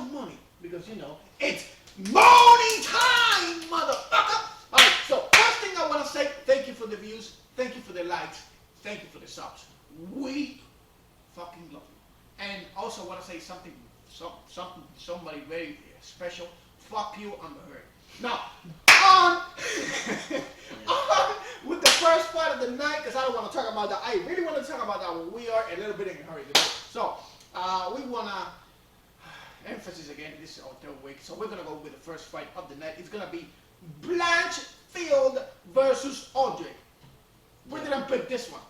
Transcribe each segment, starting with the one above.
some money because you know it's money time, motherfucker. All right. So first thing I want to say, thank you for the views, thank you for the likes, thank you for the subs. We fucking love you. And also want to say something, somebody very special. Fuck you, I'm a hurt. Now, on with the first fight of the night, because I don't want to talk about that. I really want to talk about that one. We are a little bit in a hurry today. So, we want to emphasis again, this is our third week. So, we're going to go with the first fight of the night. It's going to be Blanchfield versus Audrey. We didn't pick this one.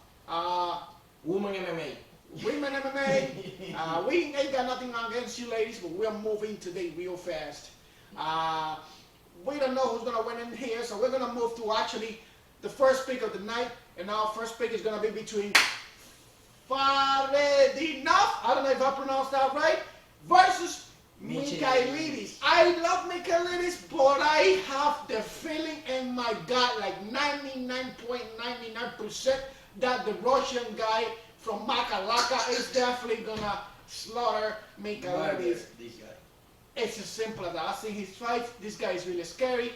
Women MMA. Women MMA. We ain't got nothing against you ladies, but we're moving today real fast. We don't know who's gonna win in here, so we're gonna move to actually the first pick of the night, and our first pick is gonna be between Faredinov, I don't know if I pronounced that right, versus Michailidis. I love Michailidis, but I have the feeling in my gut, like 99.99%, that the Russian guy from Makalaka is definitely gonna slaughter Michailidis. This guy. It's as simple as that. I see his fights. This guy is really scary,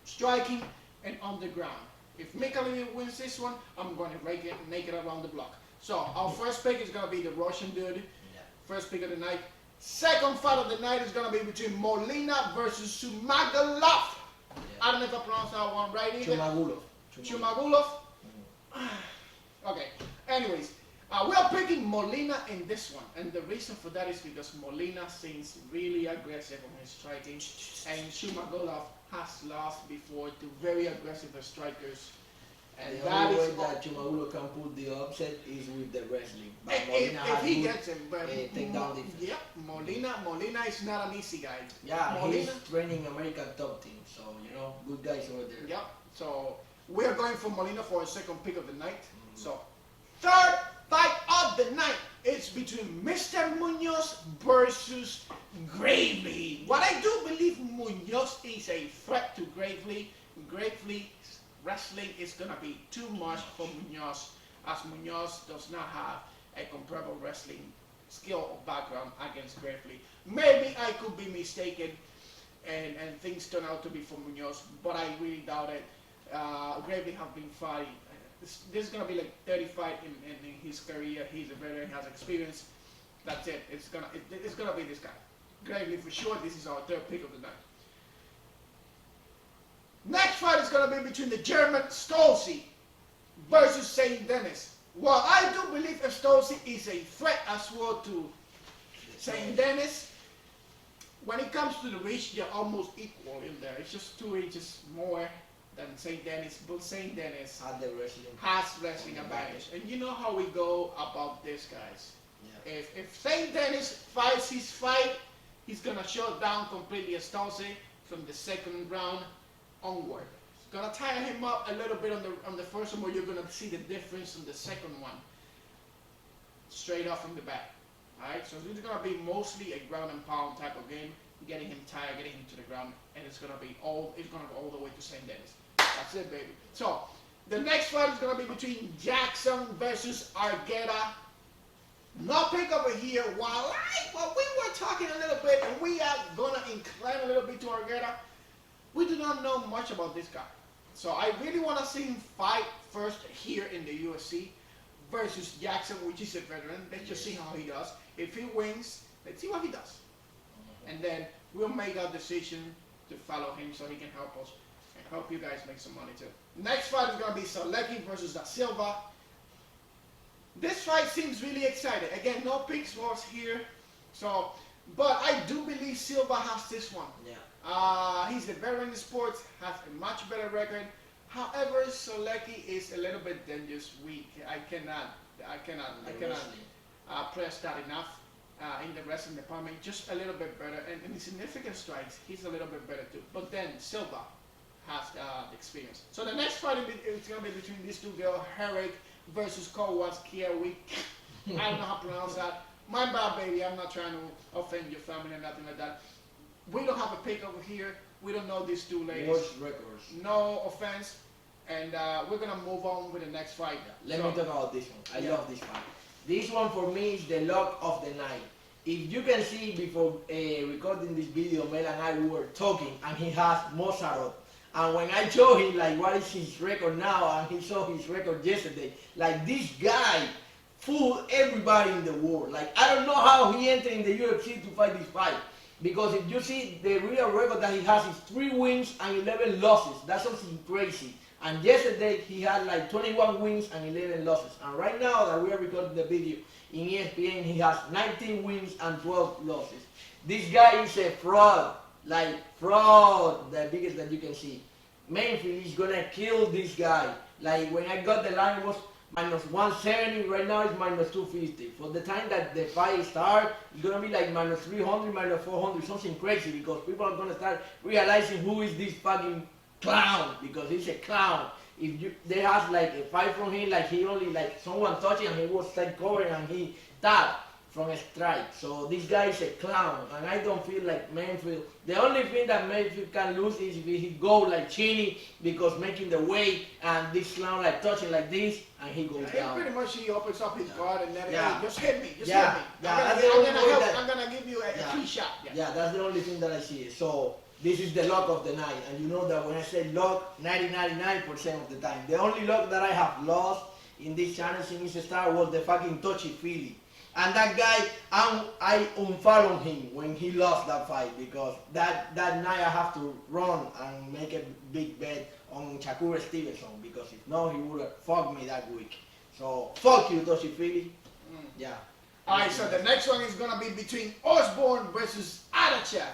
striking, and on the ground. If Michailidis wins this one, I'm going to rake it naked around the block. So our first pick is going to be the Russian dude. Yeah. First pick of the night. Second fight of the night is going to be between Molina versus Sumagulov. Yeah. I don't know if I pronounced that one right either. Chumagulov. Okay. Anyways. We are picking Molina in this one, and the reason for that is because Molina seems really aggressive on his striking, and Shumagulov has lost before to very aggressive strikers. And the only way that Shumagulov can pull the upset is with the wrestling. But if he gets him, but take down defense. Yeah, Molina is not an easy guy. Yeah, he's training American top team, so you know, good guys over there. Yeah, so we are going for Molina for a second pick of the night. So third fight of the night is between Mr. Munoz versus Gravely. What I do believe Munoz is a threat to Gravely. Gravely's wrestling is going to be too much for Munoz, as Munoz does not have a comparable wrestling skill or background against Gravely. Maybe I could be mistaken and things turn out to be for Munoz, but I really doubt it. Gravely have been fighting. This is going to be like 35 in his career. He's a veteran, has experience. That's it. It's gonna be this guy. Gravely for sure. This is our third pick of the night. Next fight is going to be between the German Stolze versus St. Dennis. Well, I do believe Stolze is a threat as well to St. Dennis. When it comes to the reach, they're almost equal in there. It's just 2 inches more than St. Dennis, but St. Dennis has wrestling advantage. And you know how we go about this, guys. Yeah. If St. Dennis fights his fight, he's going to shut down completely Stolze from the second round onward. He's going to tire him up a little bit on the first one, but you're going to see the difference in the second one. Straight off from the back. Alright, so it's going to be mostly a ground and pound type of game, getting him tired, getting him to the ground, and it's going to go all the way to St. Dennis. That's it, baby. So, the next fight is going to be between Jackson versus Argueta. No pick over here. While we were talking a little bit, and we are going to incline a little bit to Argueta, we do not know much about this guy. So, I really want to see him fight first here in the UFC versus Jackson, which is a veteran. Let's just see how he does. If he wins, let's see what he does. And then we'll make our decision to follow him so he can help us. Help you guys make some money too. Next fight is going to be Solecki versus Da Silva. This fight seems really exciting. Again, no picks for us here. So, but I do believe Silva has this one. Yeah. He's a veteran in the sport, has a much better record. However, Solecki is a little bit dangerous, weak. I cannot press that enough. In the wrestling department, just a little bit better. And in significant strikes, he's a little bit better too. But then Silva has the experience. So the next fight is going to be between these two girls, Herrick versus Kowalskiewicz. I don't know how to pronounce that. My bad, baby. I'm not trying to offend your family or nothing like that. We don't have a pick over here. We don't know these two ladies. Worst records. No offense. And we're going to move on with the next fight. Let me talk about this one. I love this fight. This one for me is the lock of the night. if you can see before recording this video, Mel and I were talking, and he has Mozart. And when I showed him like what is his record now, and he saw his record yesterday, like this guy fooled everybody in the world. Like I don't know how he entered in the UFC to fight this fight. Because if you see the real record that he has is 3 wins and 11 losses. That's something crazy. And yesterday he had like 21 wins and 11 losses. And right now that we are recording the video in ESPN, he has 19 wins and 12 losses. This guy is a fraud, like fraud, the biggest that you can see. Mayfield is gonna kill this guy. Like when I got the line, it was minus 170, right now it's minus 250. For the time that the fight starts, it's gonna be like minus 300, minus 400, something crazy, because people are gonna start realizing who is this fucking clown, because he's a clown. If you, they have like a fight from him, like he only like someone touching and he was like covering and he tapped from a strike. So this guy is a clown, and I don't feel like Mayfield. The only thing that Mayfield can lose is if he go like Cheney, because making the weight and this clown like touching like this and he goes down. Pretty much he opens up his guard and then Yeah. hey, just hit me, just Yeah. hit me. Yeah, I'm gonna give you a free shot. Yeah, that's the only thing that I see. So this is the luck of the night, and you know that when I say luck, 99% of the time. The only luck that I have lost in this channel since it started was the fucking touchy-feely. And that guy, I unfollowed him when he lost that fight, because that night I have to run and make a big bet on Shakur Stevenson, because if not, he would have fucked me that week. So fuck you, touchy-feely. Yeah. Alright, so the next one is gonna be between Osborne versus Adachev.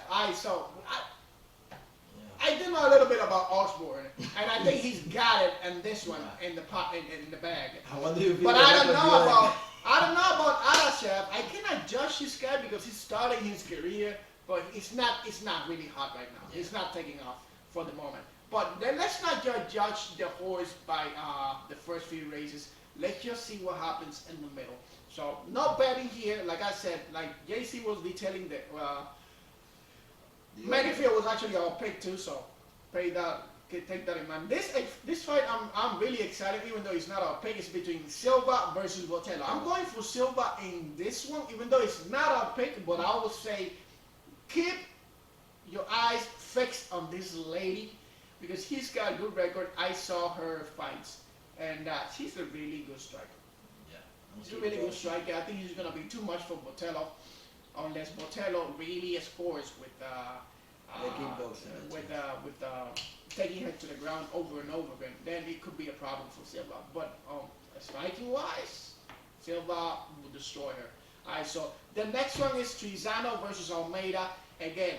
I do know a little bit about Osborne, and I think he's got it in this one in the pot in the bag. But I don't know about Adachev. I cannot judge this guy because he's starting his career, but it's not really hot right now. It's not taking off for the moment. But then let's not judge the horse by the first few races. Let's just see what happens in the middle. So no betting here. Like I said, like JC was detailing that. Mayfield was actually our pick too, so take that in mind. This fight, I'm really excited, even though it's not our pick. It's between Silva versus Botello. I'm going for Silva in this one, even though it's not our pick. But I would say keep your eyes fixed on this lady, because he's got a good record. I saw her fights, and she's a really good striker. Yeah, she's a really good striker. I think he's gonna be too much for Botello, unless Botello really scores with taking her to the ground over and over again. Then it could be a problem for Silva. But striking wise, Silva will destroy her. Alright, so the next one is Trizano versus Almeida. Again,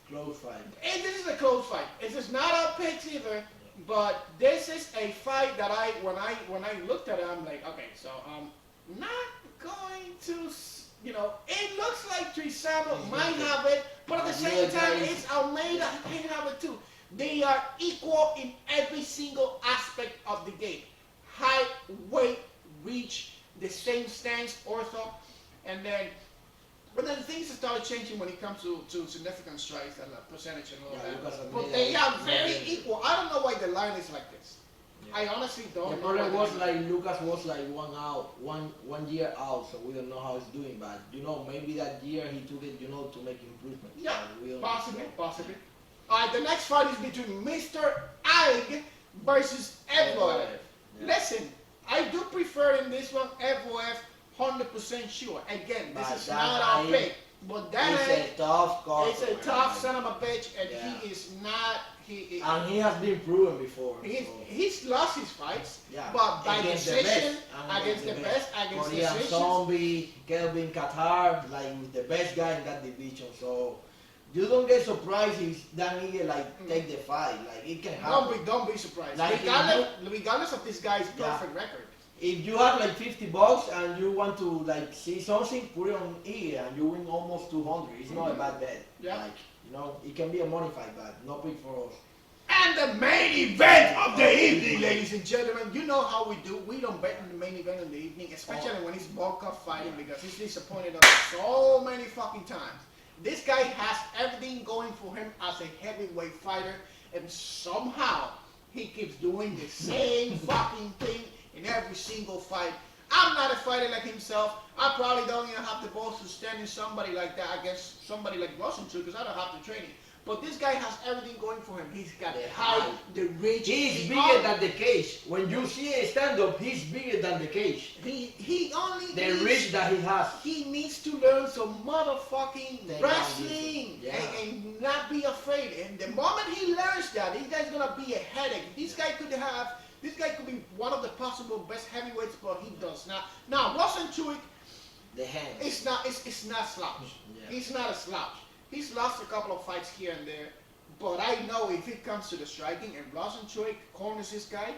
close fight. And this is a close fight. This is not our picks either. But this is a fight that when I looked at it, I'm like, okay, so I'm not going to. You know, it looks like Trizano might have it, but at the same time, it's Almeida who can have it too. They are equal in every single aspect of the game. Height, weight, reach, the same stance, ortho, and then, but then things start changing when it comes to significant strikes and percentage and all that. But they are very equal. I don't know why the line is like this. I honestly don't know. The problem was like Lucas was like 1 year out, so we don't know how he's doing. But you know, maybe that year he took it, you know, to make improvement. Yeah, possibly. Alright, the next fight is between Mr. Ig versus Evloev. Yeah. Listen, I do prefer in this one Evloev 100% sure. Again, this is not our pick, but that is a tough guy. It's a tough son of a bitch, and he is not. And he has been proven before. He's lost his fights, but by decision, against the best, against decisions. Zombie, Kelvin Qatar, like the best guy in that division. So you don't get surprised if that nigga like take the fight. Like it can happen. Don't be surprised. Like, regardless of this guy's perfect record. If you have like $50 and you want to like see something, put it on E and you win almost 200. It's not a bad bet. Yeah. Like, you know, it can be a money fight, but not big for us. And the main event of the evening, ladies and gentlemen. You know how we do. We don't bet on the main event in the evening, especially when it's VOLKOV fighting, because he's disappointed us so many fucking times. This guy has everything going for him as a heavyweight fighter, and somehow he keeps doing the same fucking thing in every single fight. I'm not a fighter like himself. I probably don't even have the balls to stand in somebody like that against somebody like ROZENTRUIK because I don't have the training. But this guy has everything going for him. He's got the height, the reach. He's bigger than the cage. When you see a stand-up, he's bigger than the cage. He only The reach that he has. He needs to learn some motherfucking wrestling Yeah. and not be afraid. And the moment he learns that, this guy's gonna be a headache. This guy could be one of the possible best heavyweights, but he does not. Now, ROZENTRUIK, The hands. it's not slouch. Yeah. He's not a slouch. He's lost a couple of fights here and there, but I know if it comes to the striking and ROZENTRUIK corners this guy,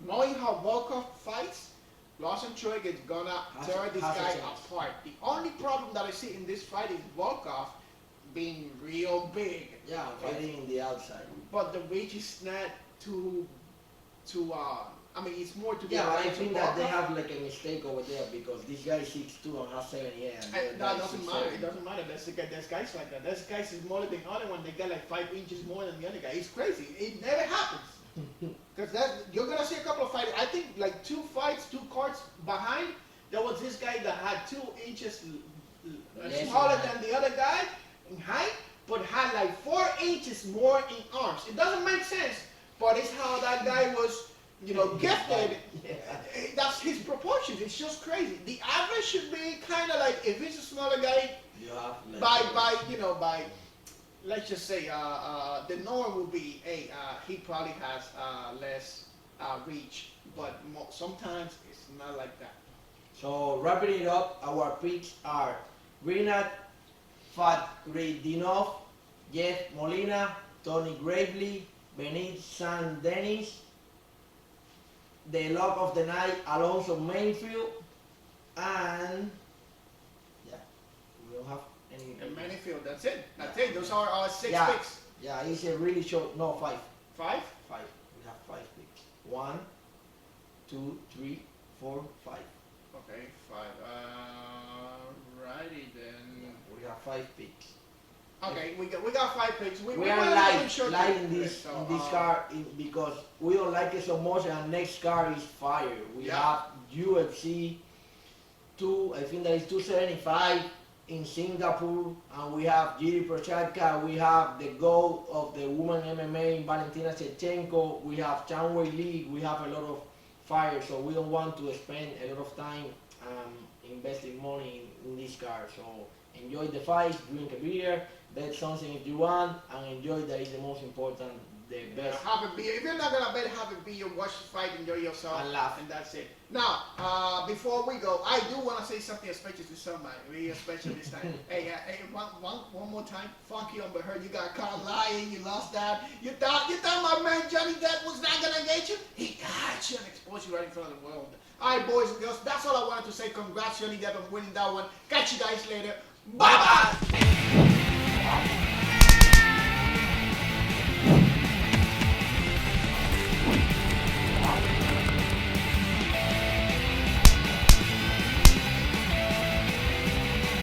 knowing how VOLKOV fights, ROZENTRUIK is gonna tear this guy apart. The only problem that I see in this fight is VOLKOV being real big. Yeah, fighting in the outside. But the reach is not too I mean, it's more to get. Yeah, I think that they have like a mistake over there because this guy is 6'2" and has 78. And that doesn't matter. It doesn't matter. There's guys like that. There's guys is smaller than the other one. They got like 5 inches more than the other guy. It's crazy. It never happens. Because you're gonna see a couple of fights. I think like 2 cards behind. There was this guy that had 2 inches smaller than the other guy in height, but had like 4 inches more in arms. It doesn't make sense, but it's how that guy was. Gifted. Yeah. That's his proportions. It's just crazy. The average should be kind of like if he's a smaller guy. You have by let's just say the norm will be he probably has less reach, but sometimes it's not like that. So wrapping it up, our picks are Rinat Fakhretdinov, Jeff Molina, Tony Gravely, Benit San Dennis, the lock of the night, Alonso Mainfield, and yeah, we don't have any. And Manifield, that's it. That's it. Those are our 6 Yeah. picks. Yeah, it's a really short. No, 5. 5? 5. We have 5 picks. 1, 2, 3, 4, 5. Okay, 5. Righty then. We have 5 picks. Okay, we got 5 picks. We went are a live, little short live today, in this so, car because we don't like it so much, and next car is fire. We have UFC 2, I think that is 275 in Singapore, and we have Jiri Prochazka, we have the GOAT of the women MMA, Valentina Shevchenko, we have Chan Wei Li, we have a lot of fire, so we don't want to spend a lot of time investing money in this car. So enjoy the fight, drink a beer, bet something if you want, and enjoy. That is the most important, the best. Have a beer. If you're not gonna bet, have a beer, watch the fight, enjoy yourself, And laugh. and that's it. Now, before we go, I do want to say something special to somebody, really special this time. Hey, one more time. Funky on Heard, you got caught lying. You lost that. You thought my man Johnny Depp was not gonna get you. He got you and exposed you right in front of the world. All right, boys and girls, that's all I wanted to say. Congrats, Johnny Depp, on winning that one. Catch you guys later. Bye bye.